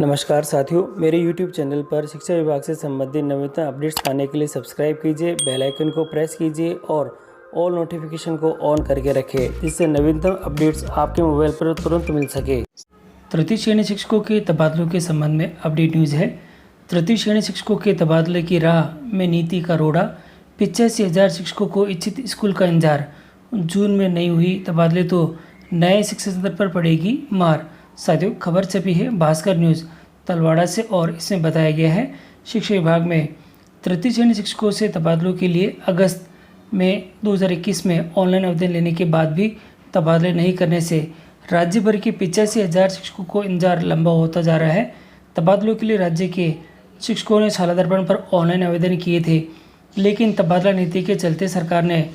नमस्कार साथियों, मेरे YouTube चैनल पर शिक्षा विभाग से संबंधित नवीनतम अपडेट्स पाने के लिए सब्सक्राइब कीजिए, बेल आइकन को प्रेस कीजिए और ऑल नोटिफिकेशन को ऑन करके रखें, जिससे नवीनतम अपडेट्स आपके मोबाइल पर तुरंत मिल सके। तृतीय श्रेणी शिक्षकों के तबादलों के संबंध में अपडेट न्यूज़ है। तृतीय श्रेणी शिक्षकों के तबादले की राह में नीति का रोड़ा। 85,000 शिक्षकों को इच्छित स्कूल का इंतजार। जून में नहीं हुई तबादले तो नए शिक्षा सत्र पर पड़ेगी मार। साथियों, खबर छपी है भास्कर न्यूज़ तलवाड़ा से और इसमें बताया गया है शिक्षा विभाग में तृतीय श्रेणी शिक्षकों से तबादलों के लिए अगस्त में 2021 में ऑनलाइन आवेदन लेने के बाद भी तबादले नहीं करने से राज्य भर के 85,000 शिक्षकों को इंतजार लंबा होता जा रहा है। तबादलों के लिए राज्य के शिक्षकों ने शाला दर्पण पर ऑनलाइन आवेदन किए थे, लेकिन तबादला नीति के चलते सरकार ने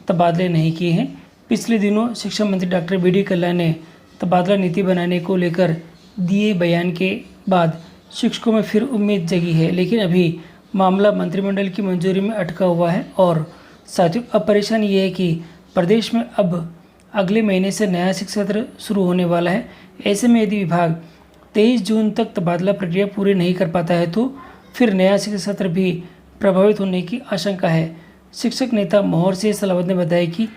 तबादले नहीं किए हैं। पिछले दिनों शिक्षा मंत्री डॉक्टर बी.डी. कल्ला ने तबादला नीति बनाने को लेकर दिए बयान के बाद शिक्षकों में फिर उम्मीद जगी है, लेकिन अभी मामला मंत्रिमंडल की मंजूरी में अटका हुआ है। और साथियों, अब परेशानी ये है कि प्रदेश में अब अगले महीने से नया शिक्षा सत्र शुरू होने वाला है। ऐसे में यदि विभाग 23 जून तक तबादला प्रक्रिया पूरी नहीं कर पाता है तो फिर नया शिक्षा सत्र भी प्रभावित होने की आशंका है। शिक्षक नेता मोहर सिंह सलावत ने बताया कि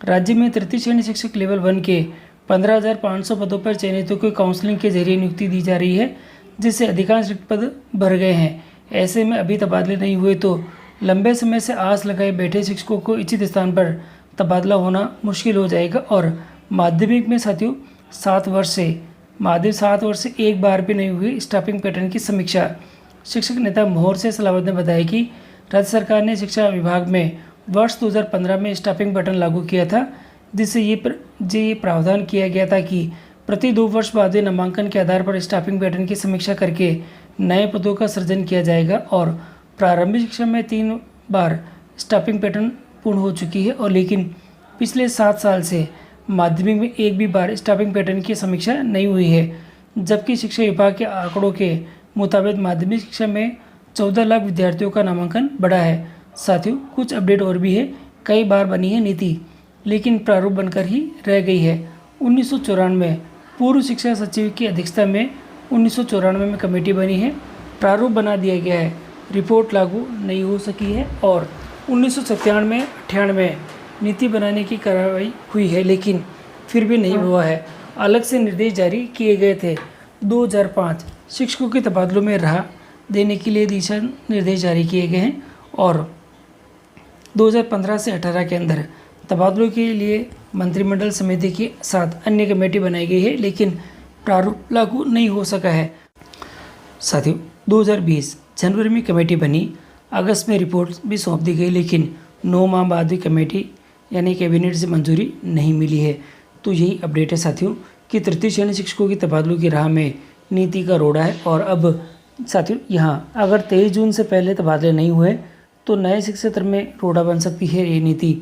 राज्य में तृतीय श्रेणी शिक्षक लेवल 1 के 15,500 पदों पर चयनितों को काउंसलिंग के जरिए नियुक्ति दी जा रही है, जिससे अधिकांश रिक्त पद भर गए हैं। ऐसे में अभी तबादले नहीं हुए तो लंबे समय से आस लगाए बैठे शिक्षकों को इच्छित स्थान पर तबादला होना मुश्किल हो जाएगा। और माध्यमिक में साथियों 7 वर्ष से एक बार भी नहीं हुई स्टाफिंग पैटर्न की समीक्षा। शिक्षक नेता मोहर सिंह सलावत ने बताया कि राज्य सरकार ने शिक्षा विभाग में वर्ष 2015 में स्टाफिंग पैटर्न लागू किया था, जिससे ये प्रावधान किया गया था कि प्रति 2 वर्ष बाद नामांकन के आधार पर स्टाफिंग पैटर्न की समीक्षा करके नए पदों का सृजन किया जाएगा। और प्रारंभिक शिक्षा में 3 बार स्टाफिंग पैटर्न पूर्ण हो चुकी है, और लेकिन पिछले 7 साल से माध्यमिक में एक भी बार स्टाफिंग पैटर्न की समीक्षा नहीं हुई है। जबकि शिक्षा विभाग के आंकड़ों के मुताबिक माध्यमिक शिक्षा में 14 लाख विद्यार्थियों का नामांकन बढ़ा है। साथियों, कुछ अपडेट और भी है। कई बार बनी है नीति, लेकिन प्रारूप बनकर ही रह गई है। 1994 पूर्व शिक्षा सचिव की अध्यक्षता में 1994 में कमेटी बनी है, प्रारूप बना दिया गया है, रिपोर्ट लागू नहीं हो सकी है। और 1997-98 नीति बनाने की कार्रवाई हुई है, लेकिन फिर भी नहीं हुआ है। अलग से निर्देश जारी किए गए थे। 2005 शिक्षकों के तबादलों में राह देने के लिए दिशा निर्देश जारी किए गए हैं, और 2015 से 18 के अंदर तबादलों के लिए मंत्रिमंडल समिति के साथ अन्य कमेटी बनाई गई है, लेकिन प्रारूप लागू नहीं हो सका है। साथियों, 2020 जनवरी में कमेटी बनी, अगस्त में रिपोर्ट भी सौंप दी गई, लेकिन 9 माह बाद भी कमेटी यानी कैबिनेट से मंजूरी नहीं मिली है। तो यही अपडेट है साथियों कि तृतीय श्रेणी शिक्षकों की तबादलों की राह में नीति का रोड़ा है। और अब साथियों, यहाँ अगर 23 जून से पहले तबादले नहीं हुए तो नए शिक्षा सत्र में रोड़ा बन सकती है ये नीति।